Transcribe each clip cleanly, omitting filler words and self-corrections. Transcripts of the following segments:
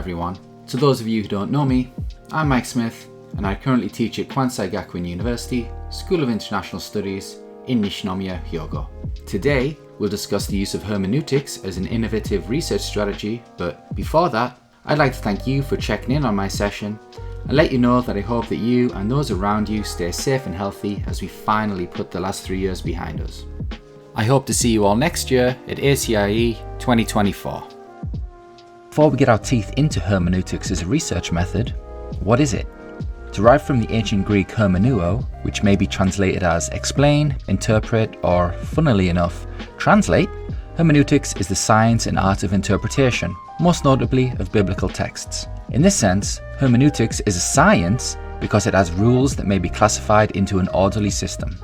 everyone. To those of you who don't know me, I'm Mike Smith and I currently teach at Kwansei Gakuin University, School of International Studies in Nishinomiya, Hyogo. Today, we'll discuss the use of hermeneutics as an innovative research strategy, but before that, I'd like to thank you for checking in on my session and let you know that I hope that you and those around you stay safe and healthy as we finally put the last 3 years behind us. I hope to see you all next year at ACIE 2024. Before we get our teeth into hermeneutics as a research method, what is it? Derived from the ancient Greek hermeneuo, which may be translated as explain, interpret, or, funnily enough, translate, hermeneutics is the science and art of interpretation, most notably of biblical texts. In this sense, hermeneutics is a science because it has rules that may be classified into an orderly system.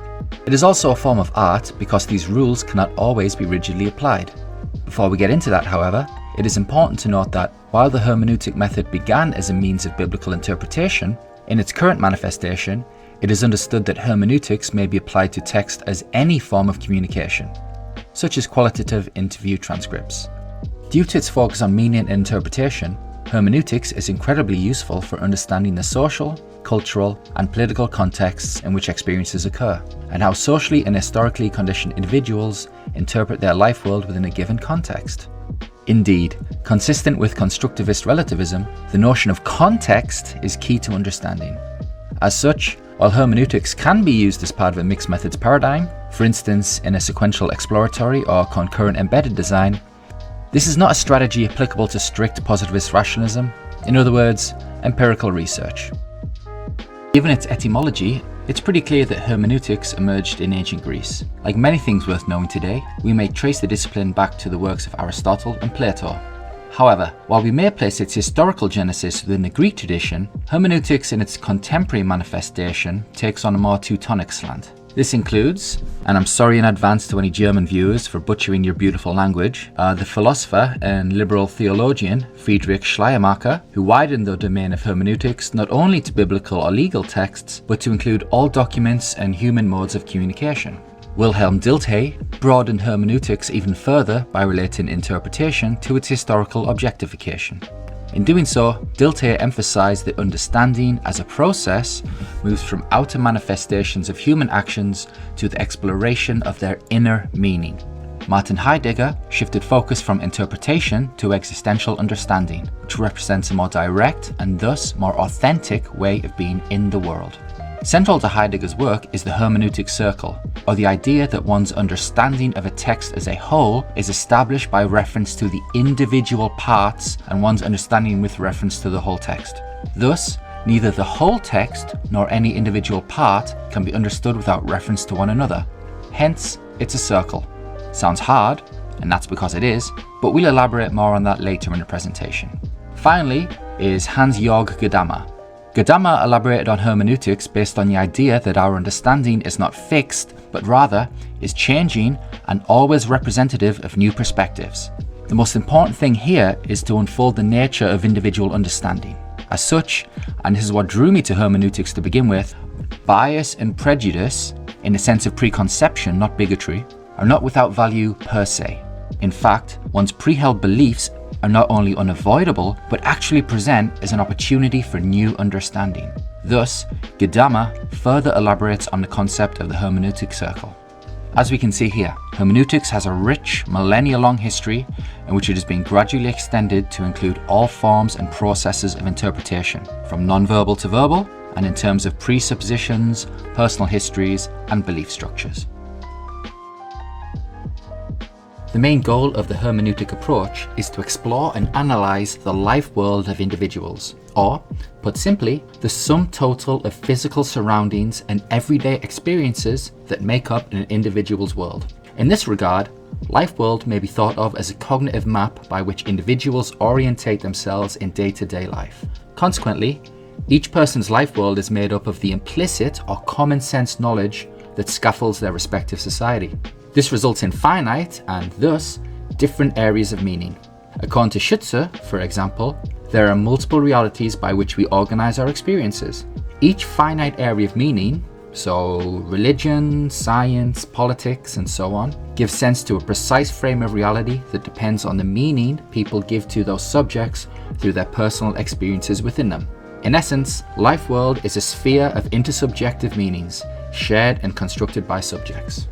It is also a form of art because these rules cannot always be rigidly applied. Before we get into that, however, it is important to note that while the hermeneutic method began as a means of biblical interpretation, in its current manifestation, it is understood that hermeneutics may be applied to text as any form of communication, such as qualitative interview transcripts. Due to its focus on meaning and interpretation, hermeneutics is incredibly useful for understanding the social, cultural, and political contexts in which experiences occur, and how socially and historically conditioned individuals interpret their life world within a given context. Indeed, consistent with constructivist relativism, the notion of context is key to understanding. As such, while hermeneutics can be used as part of a mixed methods paradigm, for instance in a sequential exploratory or concurrent embedded design, this is not a strategy applicable to strict positivist rationalism, in other words, empirical research. Given its etymology, it's pretty clear that hermeneutics emerged in ancient Greece. Like many things worth knowing today, we may trace the discipline back to the works of Aristotle and Plato. However, while we may place its historical genesis within the Greek tradition, hermeneutics in its contemporary manifestation takes on a more Teutonic slant. This includes, and I'm sorry in advance to any German viewers for butchering your beautiful language, the philosopher and liberal theologian Friedrich Schleiermacher, who widened the domain of hermeneutics not only to biblical or legal texts, but to include all documents and human modes of communication. Wilhelm Dilthey broadened hermeneutics even further by relating interpretation to its historical objectification. In doing so, Dilthey emphasized that understanding as a process moves from outer manifestations of human actions to the exploration of their inner meaning. Martin Heidegger shifted focus from interpretation to existential understanding, which represents a more direct and thus more authentic way of being in the world. Central to Heidegger's work is the hermeneutic circle, or the idea that one's understanding of a text as a whole is established by reference to the individual parts and one's understanding with reference to the whole text. Thus, neither the whole text nor any individual part can be understood without reference to one another. Hence, it's a circle. Sounds hard, and that's because it is, but we'll elaborate more on that later in the presentation. Finally is Hans-Georg Gadamer. Gadamer elaborated on hermeneutics based on the idea that our understanding is not fixed, but rather is changing and always representative of new perspectives. The most important thing here is to unfold the nature of individual understanding. As such, and this is what drew me to hermeneutics to begin with, bias and prejudice, in the sense of preconception, not bigotry, are not without value per se. In fact, one's pre-held beliefs are not only unavoidable, but actually present as an opportunity for new understanding. Thus, Gadamer further elaborates on the concept of the hermeneutic circle. As we can see here, hermeneutics has a rich, millennia-long history in which it has been gradually extended to include all forms and processes of interpretation, from non-verbal to verbal, and in terms of presuppositions, personal histories, and belief structures. The main goal of the hermeneutic approach is to explore and analyze the life world of individuals, or, put simply, the sum total of physical surroundings and everyday experiences that make up an individual's world. In this regard, life world may be thought of as a cognitive map by which individuals orientate themselves in day-to-day life. Consequently, each person's life world is made up of the implicit or common sense knowledge that scaffolds their respective society. This results in finite and thus different areas of meaning. According to Schutzer, for example, there are multiple realities by which we organize our experiences. Each finite area of meaning, so religion, science, politics, and so on, give sense to a precise frame of reality that depends on the meaning people give to those subjects through their personal experiences within them. In essence, life world is a sphere of intersubjective meanings, shared and constructed by subjects.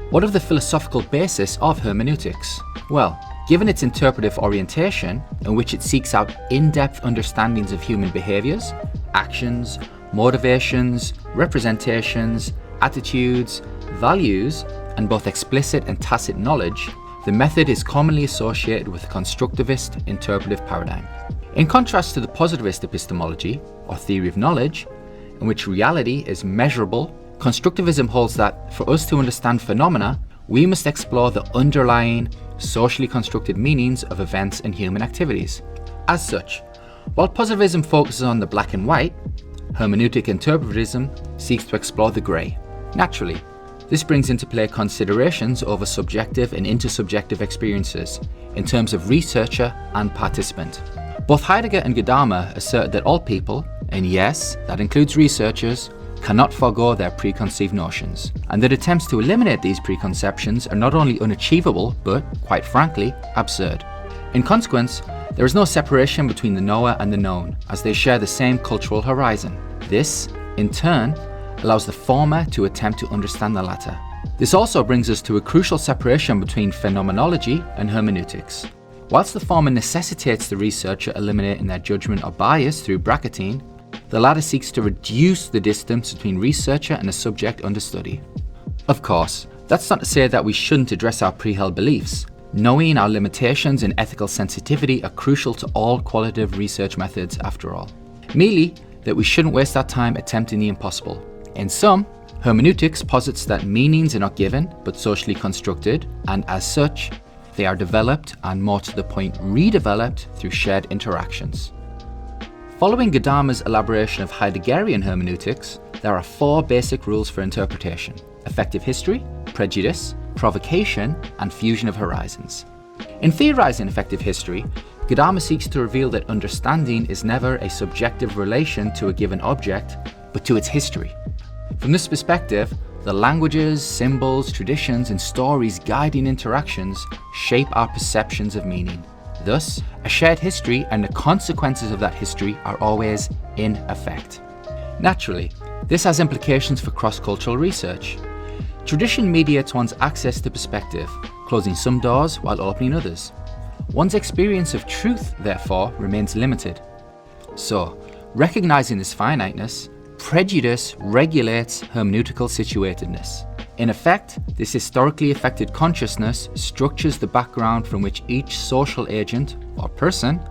What of the philosophical basis of hermeneutics? Well, given its interpretive orientation, in which it seeks out in-depth understandings of human behaviours, actions, motivations, representations, attitudes, values, and both explicit and tacit knowledge, the method is commonly associated with the constructivist interpretive paradigm. In contrast to the positivist epistemology, or theory of knowledge, in which reality is measurable, constructivism holds that for us to understand phenomena, we must explore the underlying, socially constructed meanings of events and human activities. As such, while positivism focuses on the black and white, hermeneutic interpretivism seeks to explore the grey. Naturally, this brings into play considerations over subjective and intersubjective experiences in terms of researcher and participant. Both Heidegger and Gadamer assert that all people, and yes, that includes researchers, cannot forego their preconceived notions, and that attempts to eliminate these preconceptions are not only unachievable, but, quite frankly, absurd. In consequence, there is no separation between the knower and the known, as they share the same cultural horizon. This, in turn, allows the former to attempt to understand the latter. This also brings us to a crucial separation between phenomenology and hermeneutics. Whilst the former necessitates the researcher eliminating their judgment or bias through bracketing, the latter seeks to reduce the distance between researcher and a subject under study. Of course, that's not to say that we shouldn't address our pre-held beliefs. Knowing our limitations and ethical sensitivity are crucial to all qualitative research methods after all. Merely that we shouldn't waste our time attempting the impossible. In sum, hermeneutics posits that meanings are not given, but socially constructed, and as such, they are developed and more to the point redeveloped through shared interactions. Following Gadamer's elaboration of Heideggerian hermeneutics, there are 4 basic rules for interpretation: effective history, prejudice, provocation, and fusion of horizons. In theorizing effective history, Gadamer seeks to reveal that understanding is never a subjective relation to a given object, but to its history. From this perspective, the languages, symbols, traditions, and stories guiding interactions shape our perceptions of meaning. Thus, a shared history and the consequences of that history are always in effect. Naturally, this has implications for cross-cultural research. Tradition mediates one's access to perspective, closing some doors while opening others. One's experience of truth, therefore, remains limited. So, recognizing this finiteness, prejudice regulates hermeneutical situatedness. In effect, this historically affected consciousness structures the background from which each social agent, or person,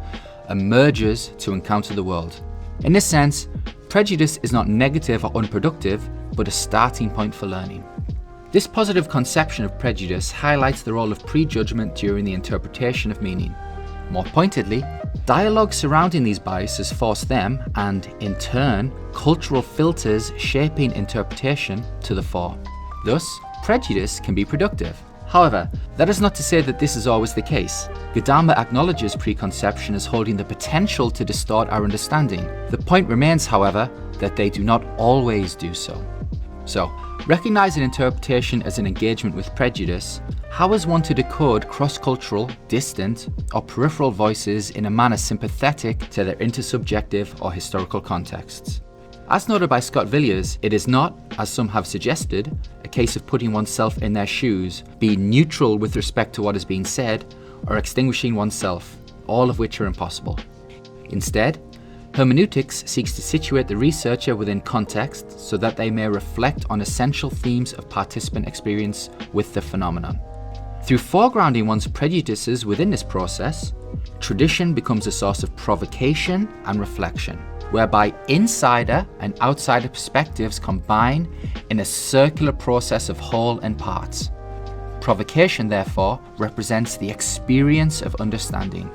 emerges to encounter the world. In this sense, prejudice is not negative or unproductive, but a starting point for learning. This positive conception of prejudice highlights the role of prejudgment during the interpretation of meaning. More pointedly, dialogue surrounding these biases force them, and in turn, cultural filters shaping interpretation to the fore. Thus, prejudice can be productive. However, that is not to say that this is always the case. Gadamer acknowledges preconception as holding the potential to distort our understanding. The point remains, however, that they do not always do so. So, recognizing interpretation as an engagement with prejudice, how is one to decode cross-cultural, distant, or peripheral voices in a manner sympathetic to their intersubjective or historical contexts? As noted by Scott Villiers, it is not, as some have suggested, a case of putting oneself in their shoes, being neutral with respect to what is being said, or extinguishing oneself, all of which are impossible. Instead, hermeneutics seeks to situate the researcher within context so that they may reflect on essential themes of participant experience with the phenomenon. Through foregrounding one's prejudices within this process, tradition becomes a source of provocation and reflection, whereby insider and outsider perspectives combine in a circular process of whole and parts. Provocation, therefore, represents the experience of understanding.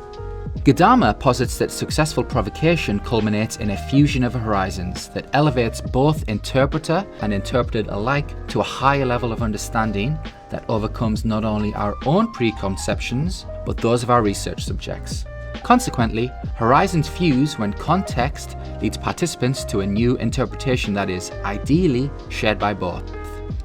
Gadamer posits that successful provocation culminates in a fusion of horizons that elevates both interpreter and interpreted alike to a higher level of understanding that overcomes not only our own preconceptions, but those of our research subjects. Consequently, horizons fuse when context leads participants to a new interpretation that is, ideally, shared by both.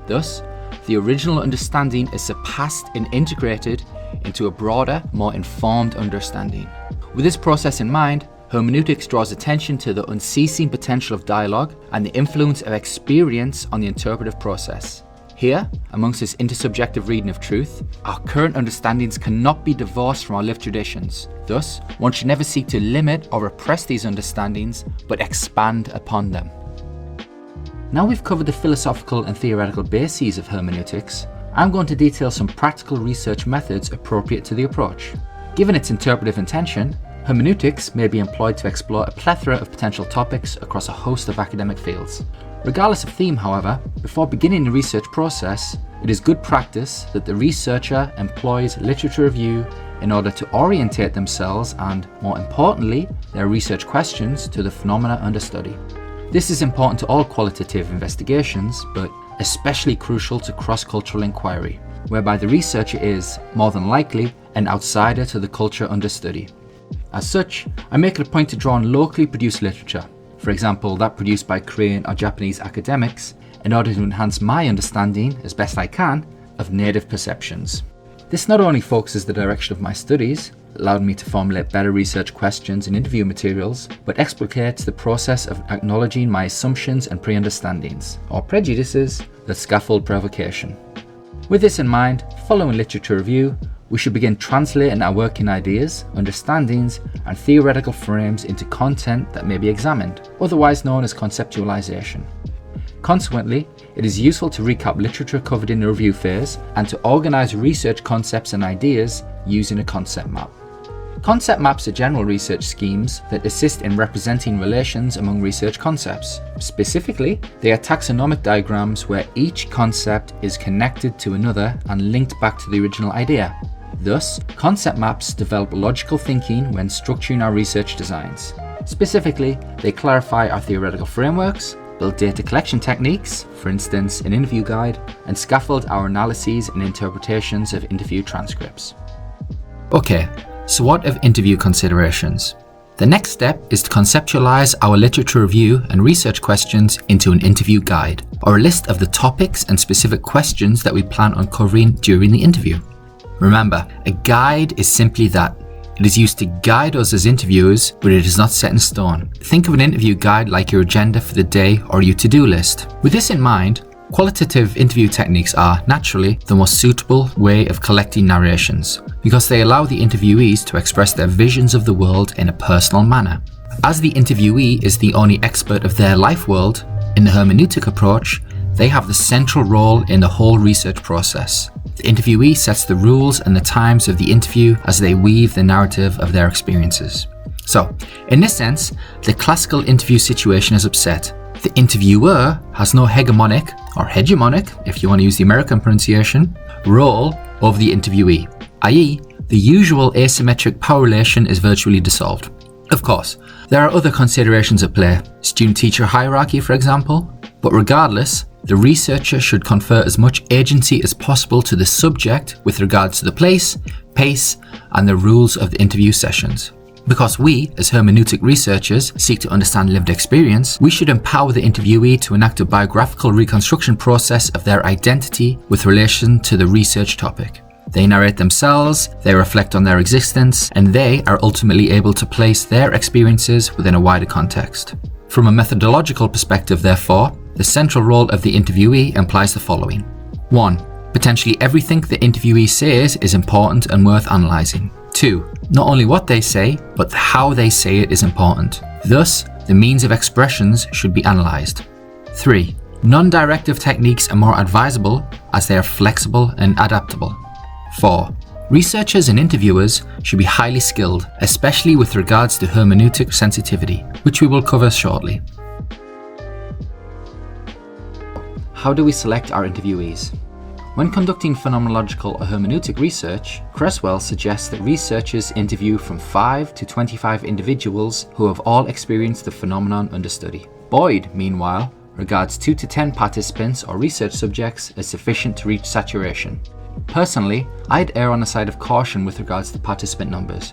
Thus, the original understanding is surpassed and integrated into a broader, more informed understanding. With this process in mind, hermeneutics draws attention to the unceasing potential of dialogue and the influence of experience on the interpretive process. Here, amongst this intersubjective reading of truth, our current understandings cannot be divorced from our lived traditions. Thus, one should never seek to limit or repress these understandings, but expand upon them. Now we've covered the philosophical and theoretical bases of hermeneutics, I'm going to detail some practical research methods appropriate to the approach. Given its interpretive intention, hermeneutics may be employed to explore a plethora of potential topics across a host of academic fields. Regardless of theme, however, before beginning the research process, it is good practice that the researcher employs literature review in order to orientate themselves and, more importantly, their research questions to the phenomena under study. This is important to all qualitative investigations, but especially crucial to cross-cultural inquiry, whereby the researcher is, more than likely, an outsider to the culture under study. As such, I make it a point to draw on locally produced literature, for example that produced by Korean or Japanese academics, in order to enhance my understanding, as best I can, of native perceptions. This not only focuses the direction of my studies, allowing me to formulate better research questions and interview materials, but explicates the process of acknowledging my assumptions and pre-understandings, or prejudices, that scaffold provocation. With this in mind, following literature review, we should begin translating our working ideas, understandings, and theoretical frames into content that may be examined, otherwise known as conceptualization. Consequently, it is useful to recap literature covered in the review phase and to organize research concepts and ideas using a concept map. Concept maps are general research schemes that assist in representing relations among research concepts. Specifically, they are taxonomic diagrams where each concept is connected to another and linked back to the original idea. Thus, concept maps develop logical thinking when structuring our research designs. Specifically, they clarify our theoretical frameworks, build data collection techniques, for instance an interview guide, and scaffold our analyses and interpretations of interview transcripts. Okay, so what of interview considerations? The next step is to conceptualize our literature review and research questions into an interview guide, or a list of the topics and specific questions that we plan on covering during the interview. Remember, a guide is simply that. It is used to guide us as interviewers, but it is not set in stone. Think of an interview guide like your agenda for the day or your to-do list. With this in mind, qualitative interview techniques are, naturally, the most suitable way of collecting narrations, because they allow the interviewees to express their visions of the world in a personal manner. As the interviewee is the only expert of their life world, in the hermeneutic approach, they have the central role in the whole research process. The interviewee sets the rules and the times of the interview as they weave the narrative of their experiences. So, in this sense, the classical interview situation is upset. The interviewer has no hegemonic, or hegemonic, if you want to use the American pronunciation, role over the interviewee, i.e., the usual asymmetric power relation is virtually dissolved. Of course, there are other considerations at play, student-teacher hierarchy for example, but regardless, the researcher should confer as much agency as possible to the subject with regards to the place, pace, and the rules of the interview sessions. Because we, as hermeneutic researchers, seek to understand lived experience, we should empower the interviewee to enact a biographical reconstruction process of their identity with relation to the research topic. They narrate themselves, they reflect on their existence, and they are ultimately able to place their experiences within a wider context. From a methodological perspective, therefore, the central role of the interviewee implies the following. 1. Potentially everything the interviewee says is important and worth analysing. 2. Not only what they say, but how they say it is important. Thus, the means of expressions should be analysed. 3. Non-directive techniques are more advisable as they are flexible and adaptable. 4. Researchers and interviewers should be highly skilled, especially with regards to hermeneutic sensitivity, which we will cover shortly. How do we select our interviewees? When conducting phenomenological or hermeneutic research, Creswell suggests that researchers interview from 5 to 25 individuals who have all experienced the phenomenon under study. Boyd, meanwhile, regards 2 to 10 participants or research subjects as sufficient to reach saturation. Personally, I'd err on the side of caution with regards to participant numbers.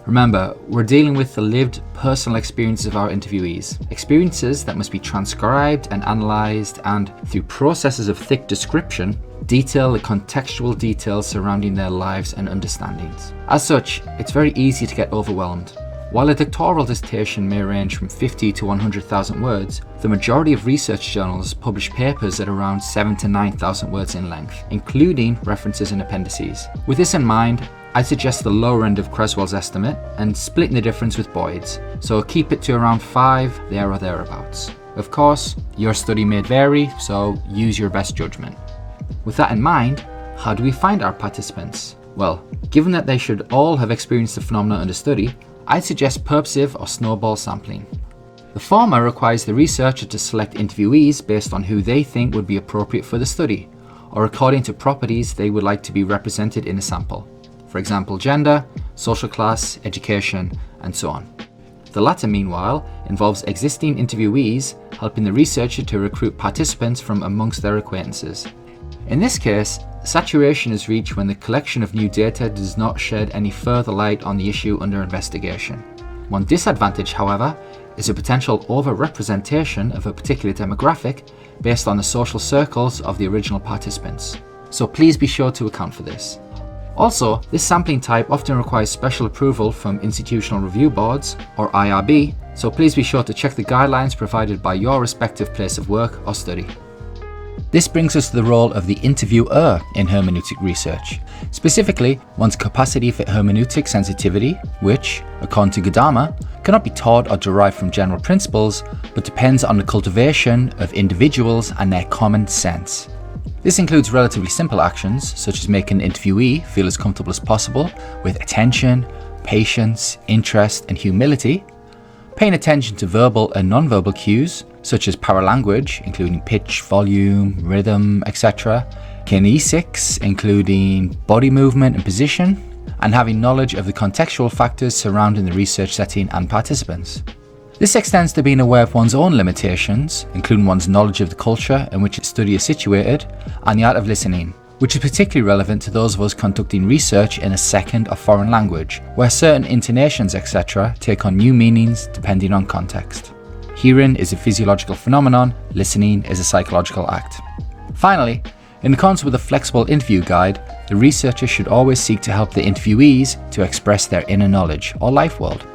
Remember, we're dealing with the lived personal experiences of our interviewees, experiences that must be transcribed and analysed and, through processes of thick description, detail the contextual details surrounding their lives and understandings. As such, it's very easy to get overwhelmed. While a doctoral dissertation may range from 50 to 100,000 words, the majority of research journals publish papers at around 7 to 9,000 words in length, including references and appendices. With this in mind, I suggest the lower end of Creswell's estimate and splitting the difference with Boyd's, so keep it to around 5 there or thereabouts. Of course, your study may vary, so use your best judgment. With that in mind, how do we find our participants? Well, given that they should all have experienced the phenomena under study, I'd suggest purposive or snowball sampling. The former requires the researcher to select interviewees based on who they think would be appropriate for the study, or according to properties they would like to be represented in a sample. For example, gender, social class, education, and so on. The latter, meanwhile, involves existing interviewees helping the researcher to recruit participants from amongst their acquaintances. In this case, saturation is reached when the collection of new data does not shed any further light on the issue under investigation. One disadvantage, however, is a potential over-representation of a particular demographic based on the social circles of the original participants. So please be sure to account for this. Also, this sampling type often requires special approval from institutional review boards, or IRB, so please be sure to check the guidelines provided by your respective place of work or study. This brings us to the role of the interviewer in hermeneutic research, specifically one's capacity for hermeneutic sensitivity, which, according to Gadamer, cannot be taught or derived from general principles, but depends on the cultivation of individuals and their common sense. This includes relatively simple actions, such as making an interviewee feel as comfortable as possible with attention, patience, interest, and humility, paying attention to verbal and non-verbal cues, such as paralanguage, including pitch, volume, rhythm, etc., kinesics, including body movement and position, and having knowledge of the contextual factors surrounding the research setting and participants. This extends to being aware of one's own limitations, including one's knowledge of the culture in which its study is situated, and the art of listening, which is particularly relevant to those of us conducting research in a second or foreign language, where certain intonations, etc., take on new meanings depending on context. Hearing is a physiological phenomenon, listening is a psychological act. Finally, in accordance with a flexible interview guide, the researcher should always seek to help the interviewees to express their inner knowledge or life world.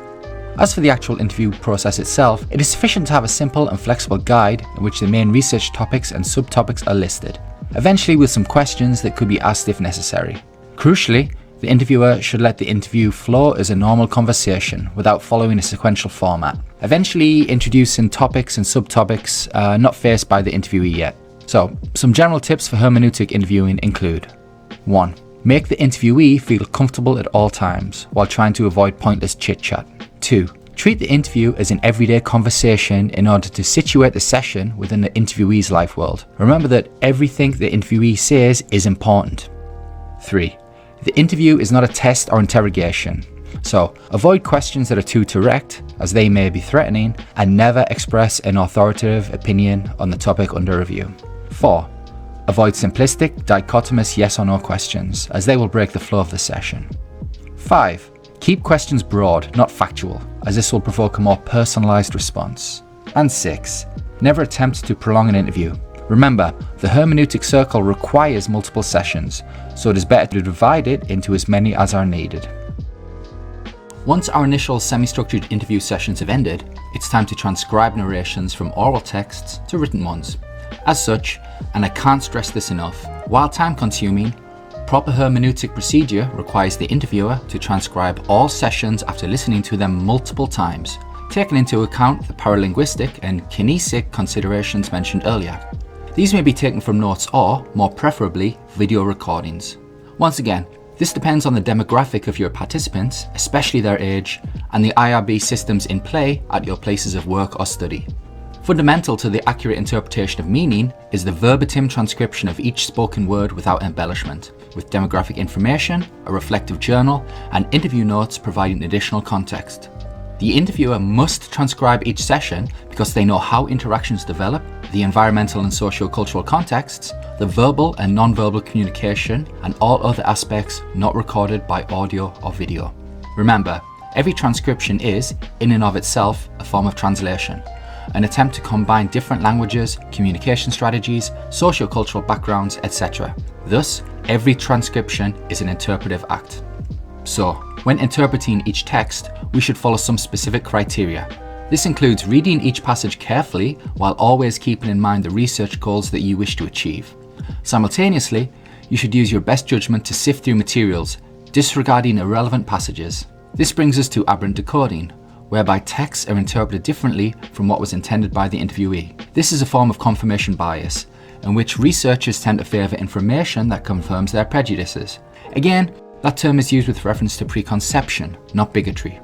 As for the actual interview process itself, it is sufficient to have a simple and flexible guide in which the main research topics and subtopics are listed, eventually with some questions that could be asked if necessary. Crucially, the interviewer should let the interview flow as a normal conversation without following a sequential format, eventually introducing topics and subtopics not faced by the interviewee yet. So, some general tips for hermeneutic interviewing include: 1. Make the interviewee feel comfortable at all times while trying to avoid pointless chit-chat. 2. Treat the interview as an everyday conversation in order to situate the session within the interviewee's life world. Remember that everything the interviewee says is important. 3. The interview is not a test or interrogation, so avoid questions that are too direct, as they may be threatening, and never express an authoritative opinion on the topic under review. 4. Avoid simplistic, dichotomous yes or no questions, as they will break the flow of the session. 5. Keep questions broad, not factual, as this will provoke a more personalised response. And 6. Never attempt to prolong an interview. Remember, the hermeneutic circle requires multiple sessions, so it is better to divide it into as many as are needed. Once our initial semi-structured interview sessions have ended, it's time to transcribe narrations from oral texts to written ones. As such, and I can't stress this enough, while time-consuming, proper hermeneutic procedure requires the interviewer to transcribe all sessions after listening to them multiple times, taking into account the paralinguistic and kinesic considerations mentioned earlier. These may be taken from notes or, more preferably, video recordings. Once again, this depends on the demographic of your participants, especially their age, and the IRB systems in play at your places of work or study. Fundamental to the accurate interpretation of meaning is the verbatim transcription of each spoken word without embellishment, with demographic information, a reflective journal, and interview notes providing additional context. The interviewer must transcribe each session because they know how interactions develop, the environmental and socio-cultural contexts, the verbal and non-verbal communication, and all other aspects not recorded by audio or video. Remember, Every transcription is, in and of itself, a form of translation, an attempt to combine different languages, communication strategies, socio-cultural backgrounds, etc. Thus, every transcription is an interpretive act. So, when interpreting each text, we should follow some specific criteria. This includes reading each passage carefully while always keeping in mind the research goals that you wish to achieve. Simultaneously, you should use your best judgment to sift through materials, disregarding irrelevant passages. This brings us to aberrant decoding, whereby texts are interpreted differently from what was intended by the interviewee. This is a form of confirmation bias, in which researchers tend to favour information that confirms their prejudices. Again, that term is used with reference to preconception, not bigotry.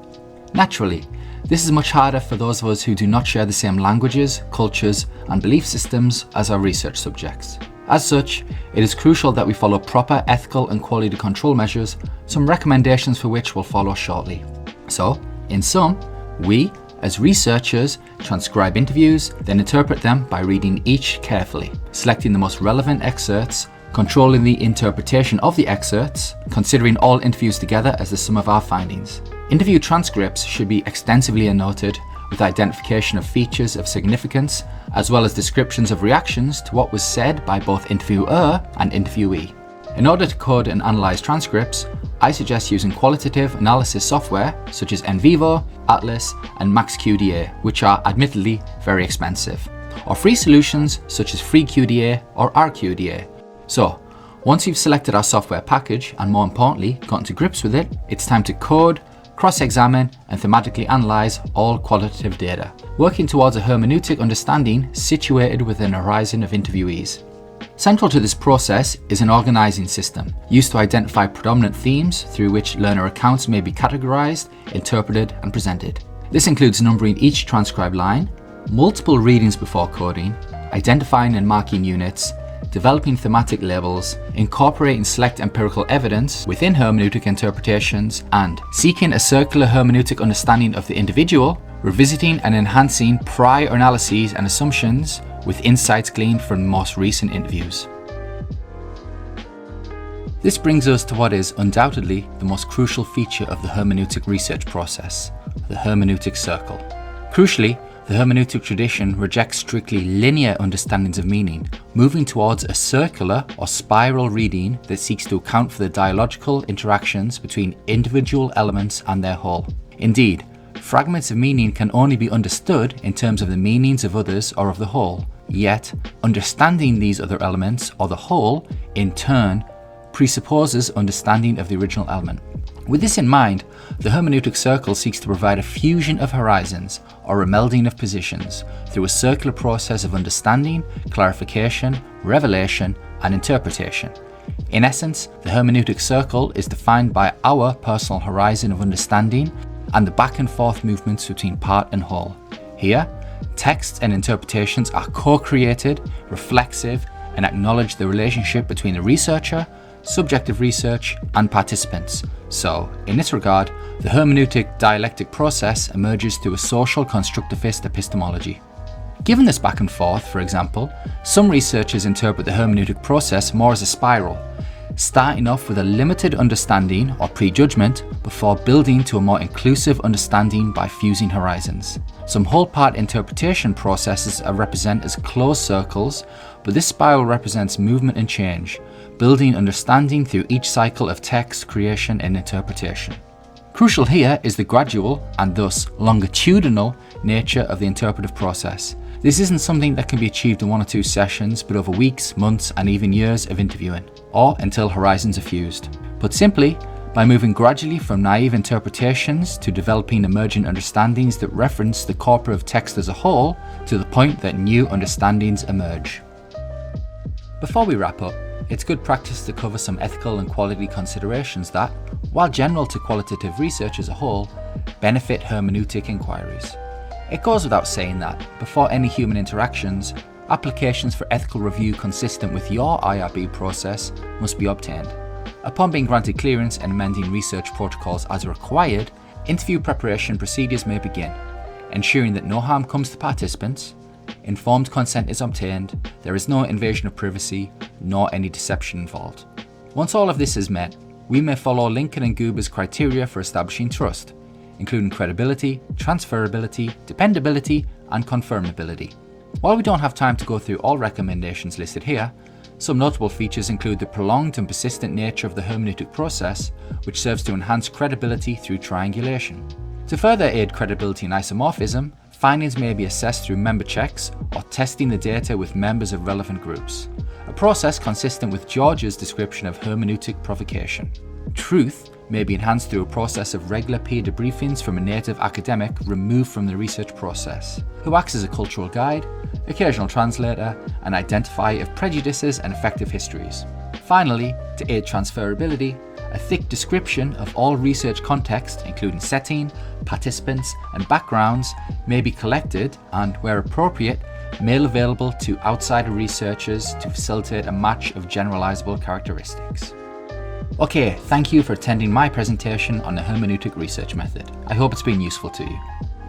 Naturally, this is much harder for those of us who do not share the same languages, cultures, and belief systems as our research subjects. As such, it is crucial that we follow proper ethical and quality control measures, some recommendations for which will follow shortly. So, in sum, we, as researchers, transcribe interviews, then interpret them by reading each carefully, selecting the most relevant excerpts, controlling the interpretation of the excerpts, considering all interviews together as the sum of our findings. Interview transcripts should be extensively annotated with identification of features of significance, as well as descriptions of reactions to what was said by both interviewer and interviewee. In order to code and analyze transcripts, I suggest using qualitative analysis software such as NVivo, Atlas, and MaxQDA, which are admittedly very expensive, or free solutions such as FreeQDA or RQDA. So, once you've selected our software package and more importantly gotten to grips with it, it's time to code, cross-examine and thematically analyse all qualitative data, working towards a hermeneutic understanding situated within a horizon of interviewees. Central to this process is an organising system used to identify predominant themes through which learner accounts may be categorised, interpreted and presented. This includes numbering each transcribed line, multiple readings before coding, identifying and marking units, developing thematic labels, incorporating select empirical evidence within hermeneutic interpretations, and seeking a circular hermeneutic understanding of the individual, revisiting and enhancing prior analyses and assumptions with insights gleaned from most recent interviews. This brings us to what is undoubtedly the most crucial feature of the hermeneutic research process, the hermeneutic circle. Crucially, the hermeneutic tradition rejects strictly linear understandings of meaning, moving towards a circular or spiral reading that seeks to account for the dialogical interactions between individual elements and their whole. Indeed, fragments of meaning can only be understood in terms of the meanings of others or of the whole, yet understanding these other elements or the whole, in turn, presupposes understanding of the original element. With this in mind, the hermeneutic circle seeks to provide a fusion of horizons, or a melding of positions, through a circular process of understanding, clarification, revelation, and interpretation. In essence, the hermeneutic circle is defined by our personal horizon of understanding and the back and forth movements between part and whole. Here, texts and interpretations are co-created, reflexive, and acknowledge the relationship between the researcher, subjective research, and participants. So, in this regard, the hermeneutic dialectic process emerges through a social constructivist epistemology. Given this back and forth, for example, some researchers interpret the hermeneutic process more as a spiral, starting off with a limited understanding or prejudgment before building to a more inclusive understanding by fusing horizons. Some whole-part interpretation processes are represented as closed circles, but this spiral represents movement and change, building understanding through each cycle of text, creation and interpretation. Crucial here is the gradual, and thus longitudinal, nature of the interpretive process. This isn't something that can be achieved in 1 or 2 sessions, but over weeks, months and even years of interviewing, or until horizons are fused. Put simply, by moving gradually from naive interpretations to developing emergent understandings that reference the corpora of text as a whole, to the point that new understandings emerge. Before we wrap up, it's good practice to cover some ethical and quality considerations that, while general to qualitative research as a whole, benefit hermeneutic inquiries. It goes without saying that, before any human interactions, applications for ethical review consistent with your IRB process must be obtained. Upon being granted clearance and amending research protocols as required, interview preparation procedures may begin, ensuring that no harm comes to participants, informed consent is obtained, there is no invasion of privacy, nor any deception involved. Once all of this is met, we may follow Lincoln and Guber's criteria for establishing trust. including credibility, transferability, dependability, and confirmability. While we don't have time to go through all recommendations listed here, some notable features include the prolonged and persistent nature of the hermeneutic process, which serves to enhance credibility through triangulation. To further aid credibility and isomorphism, findings may be assessed through member checks or testing the data with members of relevant groups, a process consistent with George's description of hermeneutic provocation. Truth may be enhanced through a process of regular peer debriefings from a native academic removed from the research process, who acts as a cultural guide, occasional translator, and identifier of prejudices and effective histories. Finally, to aid transferability, a thick description of all research context, including setting, participants, and backgrounds, may be collected and, where appropriate, made available to outsider researchers to facilitate a match of generalizable characteristics. Okay, thank you for attending my presentation on the hermeneutic research method. I hope it's been useful to you.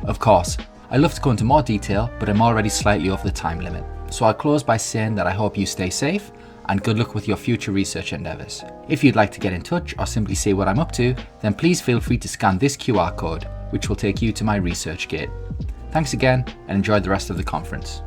Of course, I'd love to go into more detail, but I'm already slightly over the time limit. So I'll close by saying that I hope you stay safe and good luck with your future research endeavours. If you'd like to get in touch or simply see what I'm up to, then please feel free to scan this QR code, which will take you to my research gate. Thanks again and enjoy the rest of the conference.